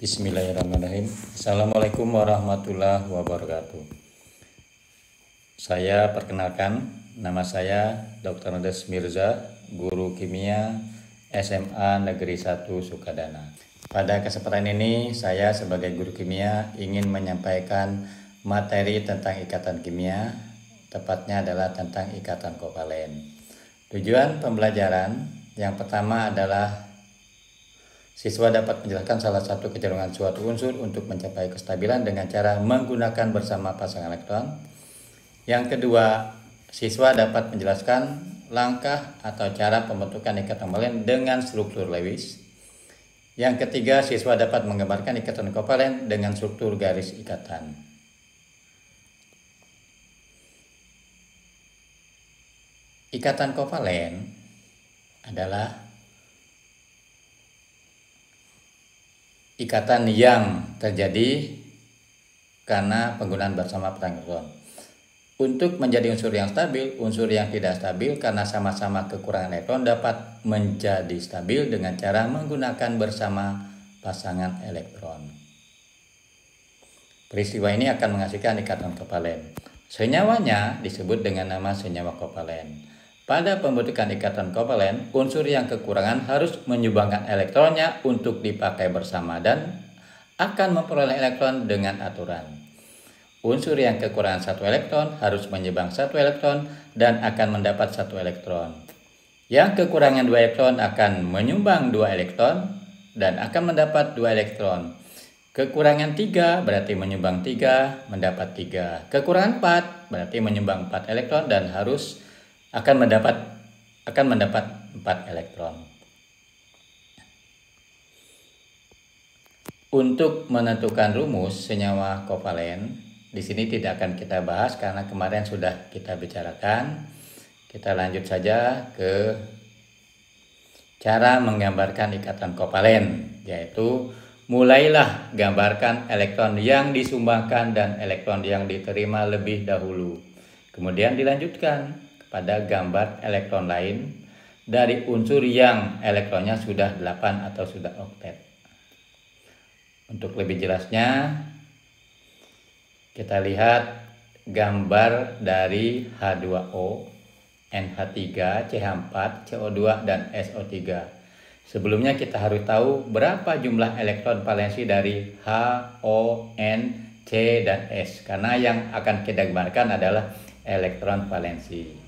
Bismillahirrahmanirrahim. Assalamualaikum warahmatullahi wabarakatuh. Saya perkenalkan, nama saya Dr. Andes Mirza, guru kimia SMA Negeri 1 Sukadana. Pada kesempatan ini, saya sebagai guru kimia ingin menyampaikan materi tentang ikatan kimia, tepatnya adalah tentang ikatan kovalen. Tujuan pembelajaran yang pertama adalah siswa dapat menjelaskan salah satu kecenderungan suatu unsur untuk mencapai kestabilan dengan cara menggunakan bersama pasangan elektron. Yang kedua, siswa dapat menjelaskan langkah atau cara pembentukan ikatan kovalen dengan struktur Lewis. Yang ketiga, siswa dapat menggambarkan ikatan kovalen dengan struktur garis ikatan. Ikatan kovalen adalah ikatan yang terjadi karena penggunaan bersama pasangan elektron. Untuk menjadi unsur yang stabil, unsur yang tidak stabil karena sama-sama kekurangan elektron dapat menjadi stabil dengan cara menggunakan bersama pasangan elektron. Peristiwa ini akan menghasilkan ikatan kovalen. Senyawanya disebut dengan nama senyawa kovalen. Pada pembentukan ikatan kovalen, unsur yang kekurangan harus menyumbangkan elektronnya untuk dipakai bersama dan akan memperoleh elektron dengan aturan. Unsur yang kekurangan satu elektron harus menyumbang satu elektron dan akan mendapat satu elektron. Yang kekurangan dua elektron akan menyumbang dua elektron dan akan mendapat dua elektron. Kekurangan 3 berarti menyumbang 3, mendapat 3. Kekurangan 4 berarti menyumbang 4 elektron dan akan mendapat 4 elektron. Untuk menentukan rumus senyawa kovalen, di sini tidak akan kita bahas karena kemarin sudah kita bicarakan. Kita lanjut saja ke cara menggambarkan ikatan kovalen, yaitu mulailah gambarkan elektron yang disumbangkan dan elektron yang diterima lebih dahulu. Kemudian dilanjutkan pada gambar elektron lain dari unsur yang elektronnya sudah 8 atau sudah oktet. Untuk lebih jelasnya, kita lihat gambar dari H2O, NH3, CH4, CO2, dan SO3. Sebelumnya kita harus tahu berapa jumlah elektron valensi dari H, O, N, C, dan S. Karena yang akan kita gambarkan adalah elektron valensi.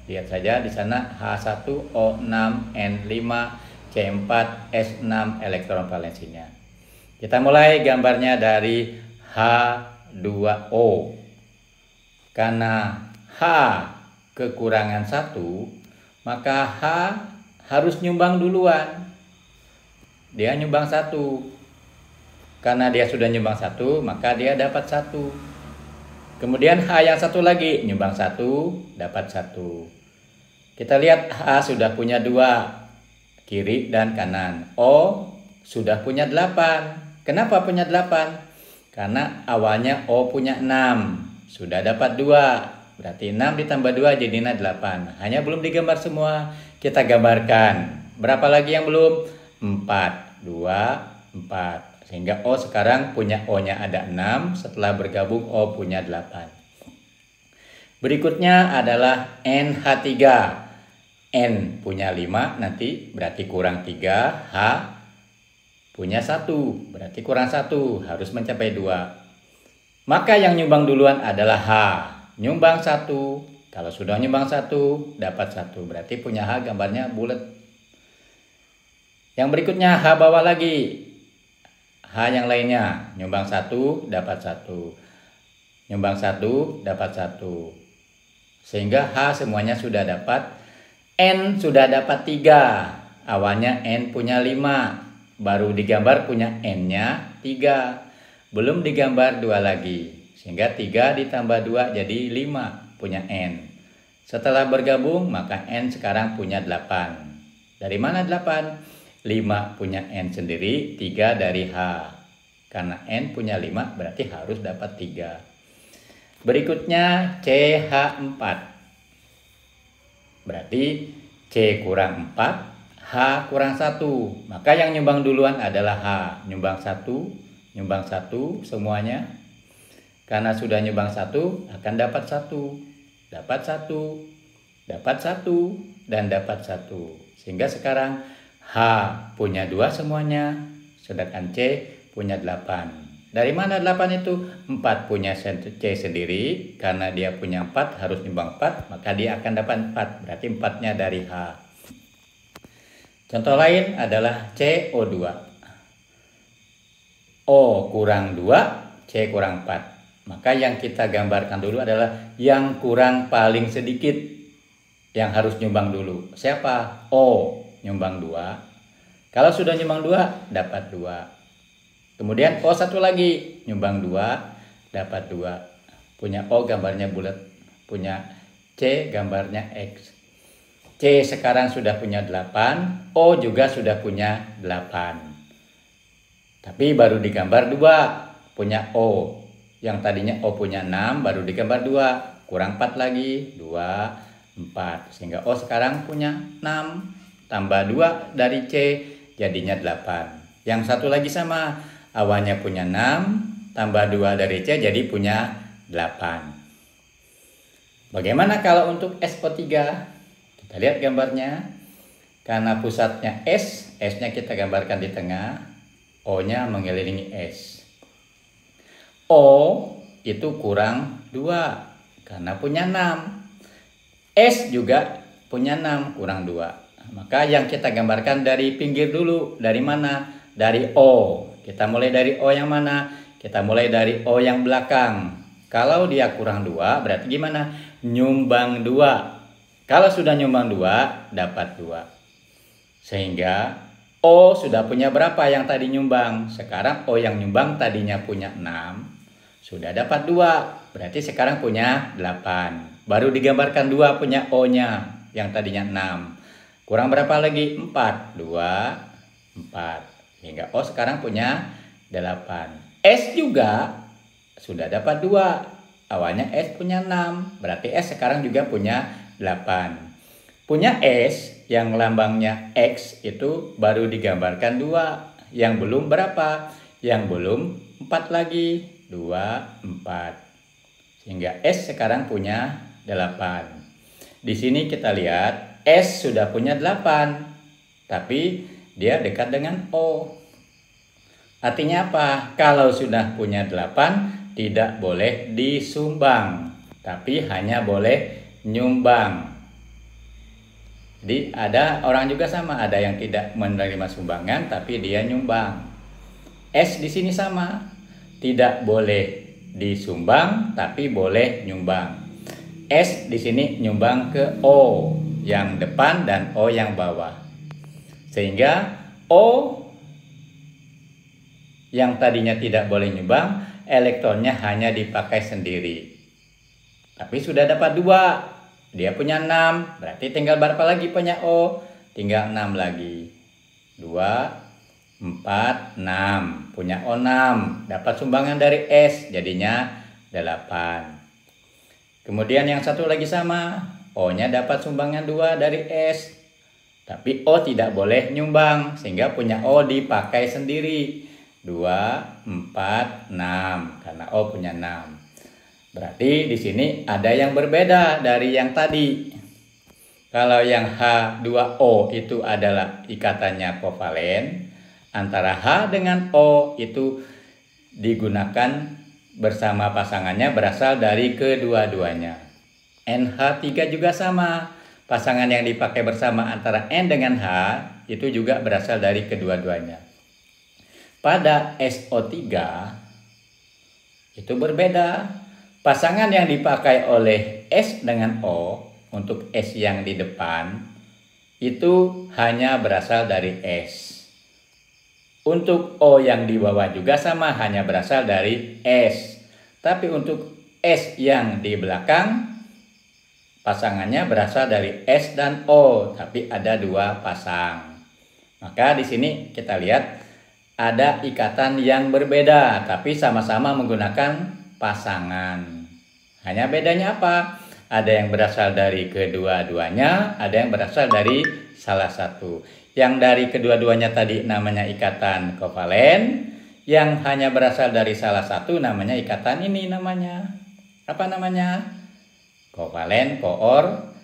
Lihat saja di sana H1O6 N5 C4 S6 elektron valensinya. Kita mulai gambarnya dari H2O. Karena H kekurangan 1, maka H harus nyumbang duluan. Dia nyumbang 1. Karena dia sudah nyumbang 1, maka dia dapat 1. Kemudian H yang satu lagi nyumbang 1, dapat 1. Kita lihat H sudah punya 2, kiri dan kanan. O sudah punya 8. Kenapa punya 8? Karena awalnya O punya 6. Sudah dapat 2. Berarti 6 ditambah 2 jadinya 8. Hanya belum digambar semua. Kita gambarkan. Berapa lagi yang belum? 4. 2, 4. Sehingga O sekarang punya O-nya ada 6. Setelah bergabung O punya 8. Berikutnya adalah NH3. N punya 5 nanti berarti kurang 3. H punya 1 berarti kurang 1. Harus mencapai 2. Maka yang nyumbang duluan adalah H. Nyumbang 1. Kalau sudah nyumbang 1 dapat 1. Berarti punya H gambarnya bulat. Yang berikutnya H bawah lagi. H yang lainnya nyumbang 1 dapat 1. Nyumbang 1 dapat 1. Sehingga H semuanya sudah dapat. N sudah dapat 3. Awalnya N punya 5. Baru digambar punya N-nya 3. Belum digambar 2 lagi. Sehingga 3 ditambah 2 jadi 5 punya N. Setelah bergabung maka N sekarang punya 8. Dari mana 8? 5 punya N sendiri, 3 dari H. Karena N punya 5 berarti harus dapat 3. Berikutnya CH4. Berarti C kurang 4, H H kurang 1. Maka yang nyumbang duluan adalah H. Nyumbang 1 semuanya. Karena sudah nyumbang 1 akan dapat 1. Dapat 1, dapat 1, dan dapat 1. Sehingga sekarang H punya 2 semuanya, sedangkan C punya 8. Dari mana 8 itu? 4 punya C sendiri, karena dia punya 4 harus nyumbang 4, maka dia akan dapat 4. Berarti 4-nya dari H. Contoh lain adalah CO2. O kurang 2, C kurang 4. Maka yang kita gambarkan dulu adalah yang kurang paling sedikit, yang harus nyumbang dulu. Siapa? O nyumbang 2. Kalau sudah nyumbang 2, dapat 2. Kemudian O satu lagi nyumbang 2, dapat 2. Punya O gambarnya bulat, punya C gambarnya X. C sekarang sudah punya 8, O juga sudah punya 8. Tapi baru digambar 2, punya O. Yang tadinya O punya 6, baru digambar 2, kurang 4 lagi, 2, 4. Sehingga O sekarang punya 6, tambah 2 dari C, jadinya 8. Yang satu lagi sama, awalnya punya 6, tambah 2 dari C, jadi punya 8. Bagaimana kalau untuk SO3? Kita lihat gambarnya. Karena pusatnya S, S-nya kita gambarkan di tengah, O-nya mengelilingi S. O itu kurang 2 karena punya 6. S juga punya 6, kurang 2. Maka yang kita gambarkan dari pinggir dulu. Dari mana? Dari O. Kita mulai dari O yang mana? Kita mulai dari O yang belakang. Kalau dia kurang 2 berarti gimana? Nyumbang 2. Kalau sudah nyumbang 2 dapat 2. Sehingga O sudah punya berapa yang tadi nyumbang? Sekarang O yang nyumbang tadinya punya 6. Sudah dapat 2, berarti sekarang punya 8. Baru digambarkan 2 punya O-nya yang tadinya 6. Kurang berapa lagi? 4. 2, 4. Sehingga O sekarang punya 8. S juga sudah dapat 2. Awalnya S punya 6, berarti S sekarang juga punya 8. Punya S yang lambangnya X itu baru digambarkan 2. Yang belum berapa? Yang belum 4 lagi. 2, 4. Sehingga S sekarang punya 8. Di sini kita lihat S sudah punya 8. Tapi dia dekat dengan O. Artinya apa? Kalau sudah punya 8 tidak boleh disumbang, tapi hanya boleh nyumbang. Jadi ada orang juga sama, ada yang tidak menerima sumbangan tapi dia nyumbang. S di sini sama. Tidak boleh disumbang tapi boleh nyumbang. S di sini nyumbang ke O yang depan dan O yang bawah. Sehingga O yang tadinya tidak boleh nyumbang, elektronnya hanya dipakai sendiri. Tapi sudah dapat 2. Dia punya 6, berarti tinggal berapa lagi punya O? Tinggal 6 lagi. 2, 4, 6. Punya O 6. Dapat sumbangan dari S, jadinya 8. Kemudian yang satu lagi sama. O-nya dapat sumbangan 2 dari S. Tapi O tidak boleh nyumbang, sehingga punya O dipakai sendiri. 2, 4, 6. Karena O punya 6. Berarti di sini ada yang berbeda dari yang tadi. Kalau yang H2O itu adalah ikatannya kovalen, antara H dengan O itu digunakan bersama pasangannya berasal dari kedua-duanya. NH3 juga sama. Pasangan yang dipakai bersama antara N dengan H itu juga berasal dari kedua-duanya. Pada SO3 itu berbeda. Pasangan yang dipakai oleh S dengan O untuk S yang di depan itu hanya berasal dari S. Untuk O yang di bawah juga sama, hanya berasal dari S. Tapi untuk S yang di belakang, pasangannya berasal dari S dan O, tapi ada 2 pasang. Maka di sini kita lihat ada ikatan yang berbeda, tapi sama-sama menggunakan pasangan. Hanya bedanya apa? Ada yang berasal dari kedua-duanya, ada yang berasal dari salah satu. Yang dari kedua-duanya tadi namanya ikatan kovalen, yang hanya berasal dari salah satu namanya ikatan ini namanya. Apa namanya? Kovalen koordinasi.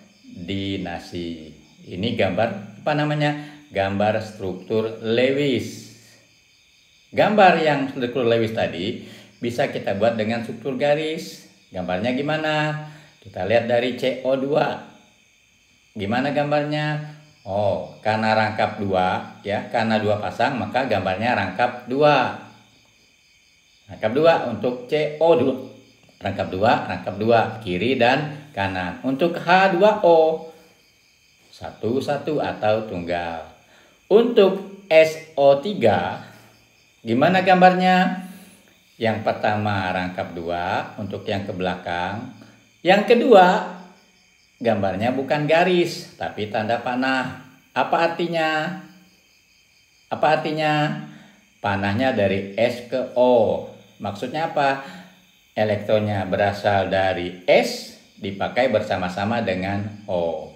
Ini gambar apa namanya? Gambar struktur Lewis. Gambar yang struktur Lewis tadi bisa kita buat dengan struktur garis. Gambarnya gimana? Kita lihat dari CO2. Gimana gambarnya? Oh, karena rangkap 2 ya, karena 2 pasang maka gambarnya rangkap 2. Rangkap 2 untuk CO2. Rangkap 2 kiri dan kanan. Untuk H2O satu atau tunggal. Untuk SO3 gimana gambarnya? Yang pertama rangkap 2 untuk yang ke belakang. Yang kedua gambarnya bukan garis tapi tanda panah. Apa artinya? Apa artinya? Panahnya dari S ke O. Maksudnya apa? Elektronnya berasal dari S dipakai bersama-sama dengan O.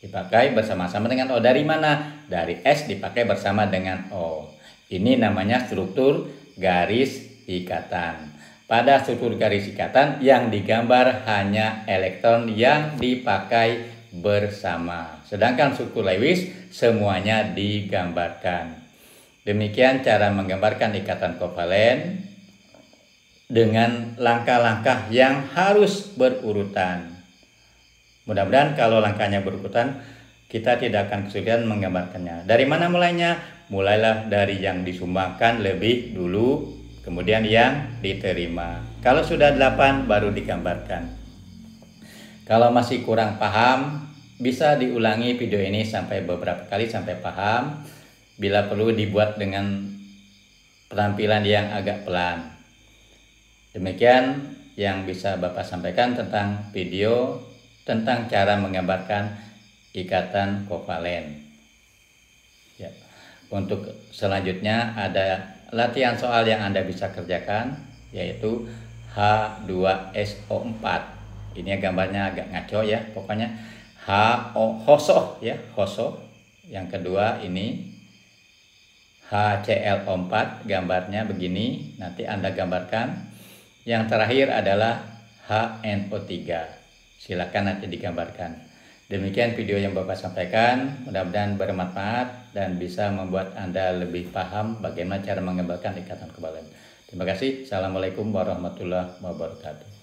Dipakai bersama-sama dengan O. Dari mana? Dari S dipakai bersama dengan O. Ini namanya struktur garis ikatan. Pada struktur garis ikatan yang digambar hanya elektron yang dipakai bersama. Sedangkan struktur Lewis semuanya digambarkan. Demikian cara menggambarkan ikatan kovalen dengan langkah-langkah yang harus berurutan. Mudah-mudahan kalau langkahnya berurutan, kita tidak akan kesulitan menggambarkannya. Dari mana mulainya? Mulailah dari yang disumbangkan lebih dulu, kemudian yang diterima. Kalau sudah 8 baru digambarkan. Kalau masih kurang paham, bisa diulangi video ini sampai beberapa kali sampai paham. Bila perlu dibuat dengan penampilan yang agak pelan. Demikian yang bisa Bapak sampaikan tentang video tentang cara menggambarkan ikatan kovalen. Ya. Untuk selanjutnya ada latihan soal yang Anda bisa kerjakan, yaitu H2SO4. Ini gambarnya agak ngaco ya, pokoknya HO ya, HOSO. Yang kedua ini HClO4, gambarnya begini, nanti Anda gambarkan. Yang terakhir adalah HNO3. Silakan nanti digambarkan. Demikian video yang Bapak sampaikan, mudah-mudahan bermanfaat dan bisa membuat Anda lebih paham bagaimana cara menggambarkan ikatan kovalen. Terima kasih. Assalamualaikum warahmatullahi wabarakatuh.